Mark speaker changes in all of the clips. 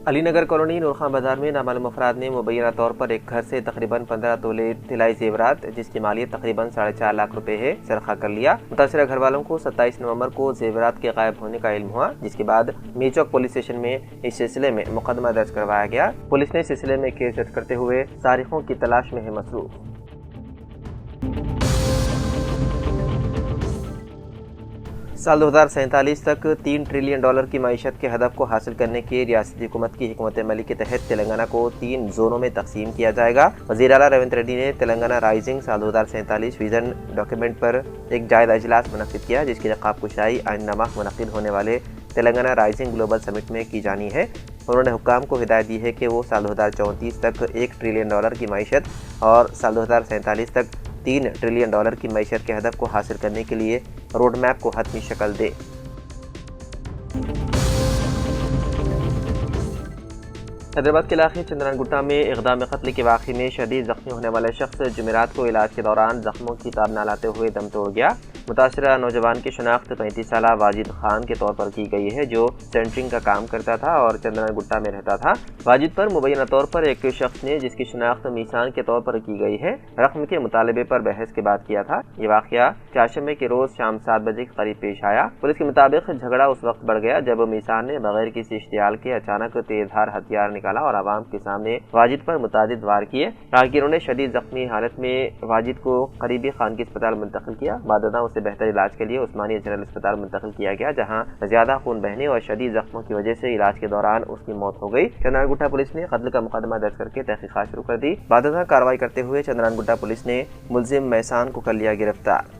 Speaker 1: Alinagar colony Nur Khan बाजार में नामालूम अफराद ने मुबैना तौर पर एक घर से तकरीबन 15 तोले तिलाई जेवरात जिसकी मालियत तकरीबन 4.5 लाख रुपए है सरखा कर लिया। मुतासरा घर वालों को 27 नवंबर को जेवरात के गायब होने का इल्म हुआ, जिसके बाद मीरचौक पुलिस स्टेशन में इस सिलसिले में मुकदमा दर्ज करवाया गया। पुलिस ने इस सिलसिले में केस दर्ज करते हुए सारिकों की तलाश में है मसरूफ। साल 2047 तक $3 ट्रिलियन की मईशत के हदफ को हासिल करने की रियासती हुकूमत की हिकमत अमली के तहत तेलंगाना को 3 जोनों में तकसीम किया जाएगा। वज़ीर आला रेवंत रेड्डी ने तेलंगाना राइजिंग साल 2047 विजन डॉक्यूमेंट पर एक जायज़ा इजलास मुनक़्क़िद किया, जिसकी नक़ाबकुशाई आइंदा माह मुनक़्क़िद होने वाले तेलंगाना राइजिंग ग्लोबल समिट में की जानी है। उन्होंने हुक्काम को हिदायत दी है कि वो साल 2034 तक $1 ट्रिलियन की मईशत और साल 2047 तक $3 ट्रिलियन की मईशत के हदफ को हासिल करने के लिए रोड मैप को हतमी शक्ल दे। हैदराबाद के इलाके चंद्रानगुट्टा में इक़दाम कत्ल के वाक़े में शदीद ज़ख्मी होने वाले शख्स जुमेरात को इलाज के दौरान ज़ख्मों की ताब न लाते हुए दम तोड़ गया। मुतासरा नौजवान की शनाख्त 35 साला वाजिद खान के तौर पर की गई है, जो सेंटरिंग का काम करता था और चंद्रानगुट्टा में रहता था। वाजिद पर मुबैना तौर पर एक शख्स ने, जिसकी शनाख्त मीसान के तौर पर की गई है, रकम के मुतालबे पर बहस के बाद किया था। ये वाक़या चारशंबे के रोज शाम 7 बजे के करीब पेश आया। पुलिस के मुताबिक झगड़ा उस वक्त बढ़ गया जब मीसान ने बगैर किसी इश्तियाल के अचानक तेजधार हथियार निकाला और आवाम के सामने वाजिद पर मुतादिद वार किए। राहगीरों ने शदीद जख्मी हालत में वाजिद को करीबी खानगी अस्पताल मुंतकिल किया। बाददा उसे बेहतर इलाज के लिए उस्मानिया जनरल अस्पताल मुंतकिल किया गया, जहां ज्यादा खून बहने और शदीद जख्मों की वजह से इलाज के दौरान उसकी मौत हो गई। चंद्रानगुट्टा पुलिस ने कत्ल का मुकदमा दर्ज करके तहकीकात शुरू कर दी। बाददा कार्रवाई करते हुए चंद्रानगुट्टा पुलिस ने मुलजिम मैसान को कर लिया गिरफ्तार।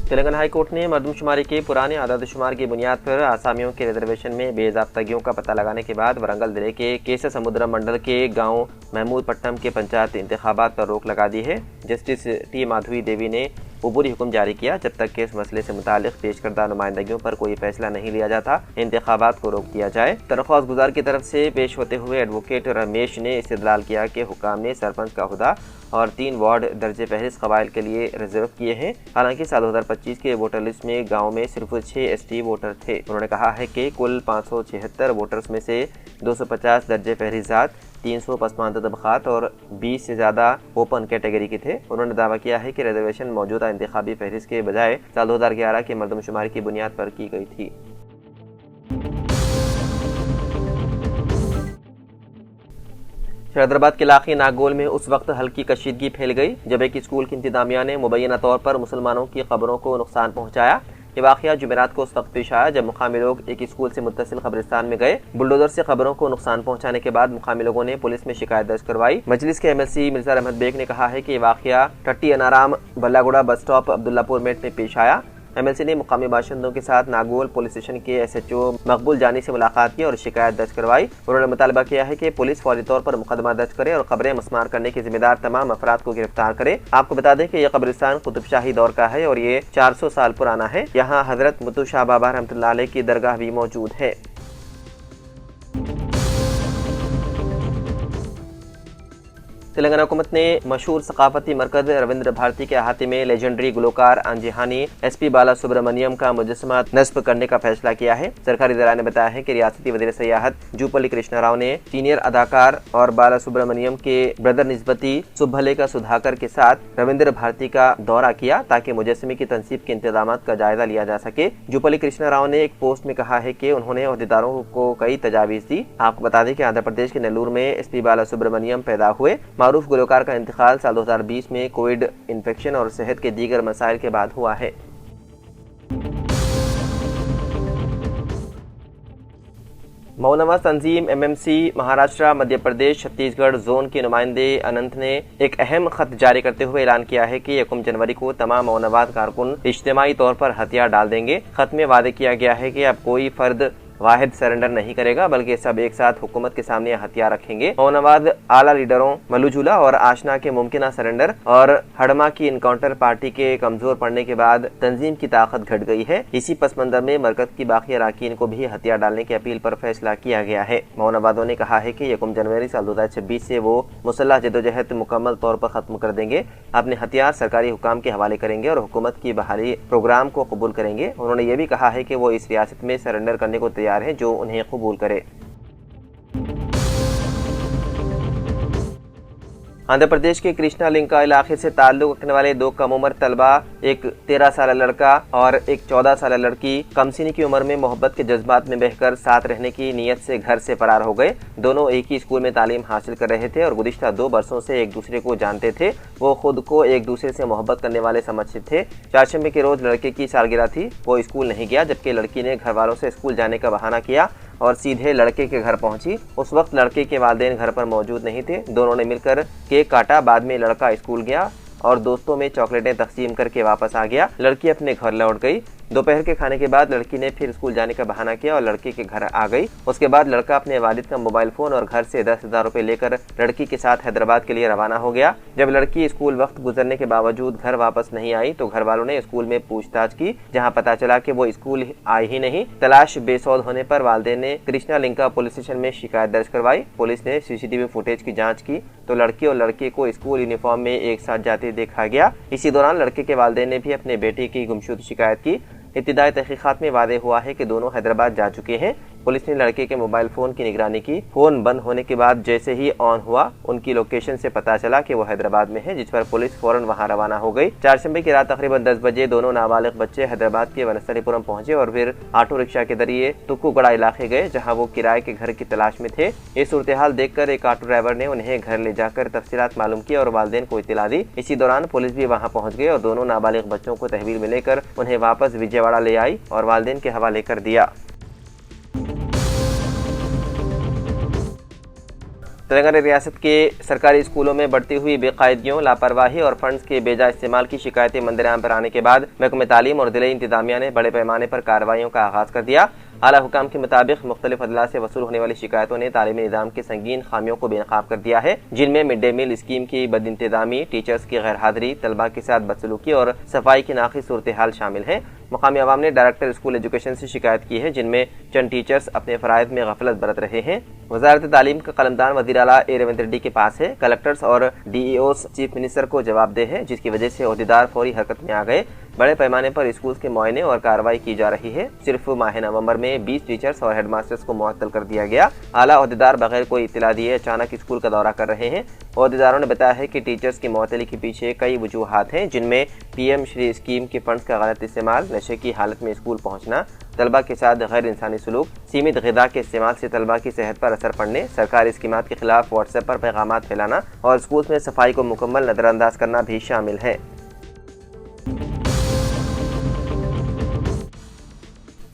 Speaker 1: तेलंगाना हाई कोर्ट ने मरदमशुमारी के पुराने आदादशुमार की बुनियाद पर आसामियों के रिजर्वेशन में बेज़ाब्तगियों का पता लगाने के बाद वरंगल जिले के केसा समुद्रम मंडल के गांव महमूद पट्टनम के पंचायत इंतखाबात पर रोक लगा दी है। जस्टिस टी माधवी देवी ने उबूरी हुक्म जारी किया, जब तक के इस मसले से मुतालिक पेश करदा नुमाइंदगियों पर कोई फैसला नहीं लिया जाता, इंतखाबात को रोक दिया जाए। दरख्वास्त गुजार की तरफ से पेश होते हुए एडवोकेट रमेश ने इस्तदलाल किया कि हुक्काम ने सरपंच का हुदा और 3 वार्ड दर्जे फहरिस्त कबाइल के लिए रिजर्व किए हैं। हालांकि साल 2025 के वोटर लिस्ट में गांव में सिर्फ 6 ST वोटर थे। उन्होंने कहा है कि कुल 576 वोटर्स में से 250 दर्जे फहरिस्त, 300 पसमानदा तबकात और 20 से ज़्यादा ओपन कैटेगरी के थे। उन्होंने दावा किया है कि रिजर्वेशन मौजूदा इंतखाबी फहरिस्त के बजाय साल 2011 के मरदमशुमारी की बुनियाद पर की गई थी। हैदराबाद के इलाके नागोल में उस वक्त हल्की कशीदगी फैल गई जब एक स्कूल की इंतजामिया ने मुबैना तौर पर मुसलमानों की खबरों को नुकसान पहुंचाया। ये वाक़या जुमेरात को उस वक्त पेश आया जब मुकामी लोग एक स्कूल से मुत्तसिल कब्रिस्तान में गए। बुलडोजर से खबरों को नुकसान पहुंचाने के बाद मुकामी लोगों ने पुलिस में शिकायत दर्ज करवाई। मजलिस के MLC मिर्जा अहमद बेग ने कहा है कि ये वाक़या टट्टी Annaram Ballaguda bus stop Abdullapur met में पेश आया। MLC ने मुकामी बाशिंदों के साथ नागोल पुलिस स्टेशन के SHO मकबूल जानी से मुलाकात की और शिकायत दर्ज करवाई। उन्होंने मुतालबा किया है कि पुलिस फौरी तौर पर मुकदमा दर्ज करे और कब्रें मस्मार करने के जिम्मेदार तमाम अफराद को गिरफ्तार करे। आपको बता दें कि यह कब्रिस्तान कुतुबशाही दौर का है और ये 400 साल पुराना है। यहाँ हजरत मुत्तू शाह बाबा रहमतुल्लाह अलैह की दरगाह भी मौजूद है। तेलंगाना हुकूमत ने मशहूर सकाफती मरकज रविंद्र भारती के अहाते में लेजेंडरी गुलकार अंजहानी SP बाला सुब्रमण्यम का मुजस्समा नस्ब करने का फैसला किया है। सरकारी ज़राए ने बताया है कि रियासती वज़ीर सयाहत जूपल्ली कृष्णा राव ने सीनियर अदाकार और बाला सुब्रमण्यम के ब्रदर निस्बती सुभले का सुधाकर के साथ रविंद्र भारती का दौरा किया ताकि मुजस्समे की तनसीब के इंतजाम का जायजा लिया जा सके। जूपल्ली कृष्णा राव ने एक पोस्ट में कहा है कि उन्होंने अहदेदारों को कई तजावीज़ दी। आपको बता दें कि आंध्र प्रदेश के नेल्लूर में SP बाला सुब्रमण्यम पैदा हुए। मारूफ गुलकार का इंतकाल साल 2020 में कोविड इन्फेक्शन और सेहत के दीगर मसाइल के बाद हुआ है। मौलमा तंजीम MMC महाराष्ट्र, मध्य प्रदेश, छत्तीसगढ़ जोन के नुमाइंदे अनंत ने एक अहम खत जारी करते हुए ऐलान किया है कि 1 जनवरी को तमाम मौनवाद कारकुन इज्तिमाई तौर पर हथियार डाल देंगे। खत में वादे किया गया है कि अब कोई फर्द वाहिद सरेंडर नहीं करेगा, बल्कि सब एक साथ हुकूमत के सामने हथियार रखेंगे। मौनवाद आला लीडरों मलूजुला और आशना के मुमकिन सरेंडर और हड़मा की इनकाउंटर पार्टी के कमजोर पड़ने के बाद तंजीम की ताकत घट गई है। इसी पस मंजर में मरकज की बाकी अरकान को भी हथियार डालने की अपील पर फैसला किया गया है। मौनवादों ने कहा है कि 1 जनवरी साल 2026 से वो मुसल्लह जदोजहद मुकम्मल तौर पर खत्म कर देंगे, अपने हथियार सरकारी हुकाम के हवाले करेंगे और हुकूमत की बहाली प्रोग्राम को कबूल करेंगे। उन्होंने ये भी कहा है कि वो इस रियासत में सरेंडर करने को तैयार है जो उन्हें कबूल करे। आंध्र प्रदेश के कृष्णा लिंका इलाके से ताल्लुक रखने वाले 2 कम उम्र तलबा, एक 13 साल लड़का और एक 14 साल लड़की कमसिनी की उम्र में मोहब्बत के जज्बात में बहकर साथ रहने की नीयत से घर से फरार हो गए। दोनों एक ही स्कूल में तालीम हासिल कर रहे थे और गुज़िश्ता 2 बरसों से एक दूसरे को जानते थे। वो खुद को एक दूसरे से मोहब्बत करने वाले समझते थे। चारशंबे के रोज लड़के की सालगिरह थी, वो स्कूल नहीं गया, जबकि लड़की ने घर वालों से स्कूल जाने का बहाना किया और सीधे लड़के के घर पहुंची। उस वक्त लड़के के वालिदैन घर पर मौजूद नहीं थे। दोनों ने मिलकर केक काटा। बाद में लड़का स्कूल गया और दोस्तों में चॉकलेटें तकसीम करके वापस आ गया। लड़की अपने घर लौट गई। दोपहर के खाने के बाद लड़की ने फिर स्कूल जाने का बहाना किया और लड़के के घर आ गई। उसके बाद लड़का अपने वालिद का मोबाइल फोन और घर से 10,000 रुपए लेकर लड़की के साथ हैदराबाद के लिए रवाना हो गया। जब लड़की स्कूल वक्त गुजरने के बावजूद घर वापस नहीं आई तो घर वालों ने स्कूल में पूछताछ की, जहां पता चला कि वो स्कूल आई ही नहीं। तलाश बेसौध होने पर वालिदैन ने कृष्णा लिंका पुलिस स्टेशन में शिकायत दर्ज करवाई। पुलिस ने सीसीटीवी फुटेज की जाँच की तो लड़की और लड़के को स्कूल यूनिफॉर्म में एक साथ जाते देखा गया। इसी दौरान लड़के के वालिदैन ने भी अपने बेटे की गुमशुदगी शिकायत की। इब्तिदाई तहकीकात में वादे हुआ है कि दोनों हैदराबाद जा चुके हैं। पुलिस ने लड़के के मोबाइल फोन की निगरानी की। फोन बंद होने के बाद जैसे ही ऑन हुआ उनकी लोकेशन से पता चला कि वो हैदराबाद में है, जिस पर पुलिस फौरन वहां रवाना हो गई। चारशंबे की रात तकरीबन 10 बजे दोनों नाबालिग बच्चे हैदराबाद के वनस्थलीपुरम पहुंचे और फिर ऑटो रिक्शा के जरिए तुक्कुगड़ा इलाके गए, जहां वो किराए के घर की तलाश में थे। ये सूरत हाल देखकर एक ऑटो ड्राइवर ने उन्हें घर ले जाकर तफसीलात मालूम की और वालिदैन को इत्तला दी। इसी दौरान पुलिस भी वहां पहुंच गई और दोनों नाबालिग बच्चों को तहवील में लेकर उन्हें वापस विजयवाड़ा ले आई और वालिदैन के हवाले कर दिया। तेलंगाना रियासत के सरकारी स्कूलों में बढ़ती हुई बेकायदगियों, लापरवाही और फंड्स के बेजा इस्तेमाल की शिकायतें मंजर-ए-आम पर आने के बाद महकमे तालीम और जिला इंतजामिया ने बड़े पैमाने पर कार्रवाइयों का आगाज कर दिया। आला हुकाम के मुताबिक मुख्तलिफ अदला से वसूल होने वाली शिकायतों ने तालीमी निज़ाम के संगीन खामियों को बेनकाब कर दिया है, जिनमें मिड डे मील स्कीम की बदइंतजामी, टीचर्स की गैर हाजिरी, तलबा के साथ बदसलूकी और सफाई की नाक़िस सूरत हाल शामिल है। मकामी अवाम ने डायरेक्टर स्कूल एजुकेशन से शिकायत की है, जिनमें चंद टीचर्स अपने फ़राइज़ में गफलत बरत रहे हैं। वज़ारत तालीम का कलमदान वज़ीर आला ए रेवंत रेड्डी के पास है। कलेक्टर्स और DEOs चीफ मिनिस्टर को जवाबदेह है, जिसकी वजह से ओहदेदार फौरी हरकत में आ गए। बड़े पैमाने पर स्कूल के मुआयने और कार्रवाई की जा रही है। सिर्फ माह नवंबर में 20 टीचर्स और हेडमास्टर्स को मुअत्तल कर दिया गया। आला ओहदेदार बगैर कोई इत्तला दिए अचानक स्कूल का दौरा कर रहे हैं। ओहदेदारों ने बताया है कि टीचर्स की मुअत्तली के पीछे कई वजूहात हैं, जिनमें PM श्री स्कीम के फंड्स का गलत इस्तेमाल, नशे की हालत में स्कूल पहुँचना, तलबा के साथ गैर इंसानी सलूक, सीमित ग़िज़ा के इस्तेमाल से तलबा की सेहत पर असर पड़ने, सरकारी स्कीमात के खिलाफ व्हाट्सएप पर पैगामात फैलाना और स्कूल में सफाई को मुकम्मल नज़रअंदाज करना भी शामिल है।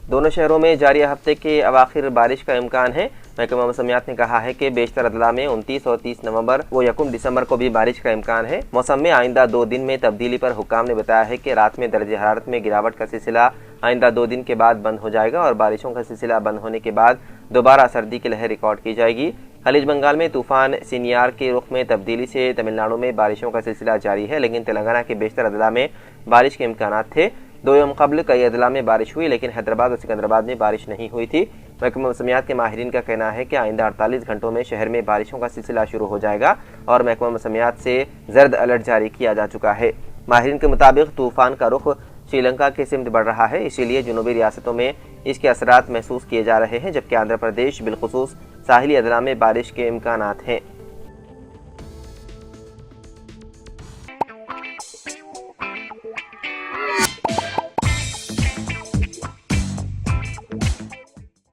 Speaker 1: दोनों शहरों में जारी हफ्ते के अवाखिर बारिश का इम्कान है। महकमा मौसमियात ने कहा है कि बेशतर अदला में 29 और 30 नवंबर व 1 दिसंबर को भी बारिश का इम्कान है। मौसम में आइंदा 2 दिन में तब्दीली पर हुक्काम ने बताया है कि रात में दर्जे हरारत में गिरावट का सिलसिला आइंदा 2 दिन के बाद बंद हो जाएगा और बारिशों का सिलसिला बंद होने के बाद दोबारा सर्दी की लहर रिकॉर्ड की जाएगी। खलीज बंगाल में तूफान सिनियार के रुख में तब्दीली से तमिलनाडु में बारिशों का सिलसिला जारी है, लेकिन तेलंगाना के बेशतर अदला में बारिश के इम्कान थे। 2 यौम कबल कई अदला में बारिश हुई, लेकिन हैदराबाद और सिकंदराबाद में बारिश नहीं हुई थी। महकमा मौसमियात के माहिरीन का कहना है कि आइंदा 48 घंटों में शहर में बारिशों का सिलसिला शुरू हो जाएगा और महकमा मौसमियात से जर्द अलर्ट जारी किया जा चुका है। माहिरीन के मुताबिक तूफान का रुख श्रीलंका के सिमत बढ़ रहा है, इसीलिए जुनूबी रियासतों में इसके असरात महसूस किए जा रहे हैं, जबकि आंध्र प्रदेश बिलखुसूस साहिली अदला में बारिश के इम्कानात हैं।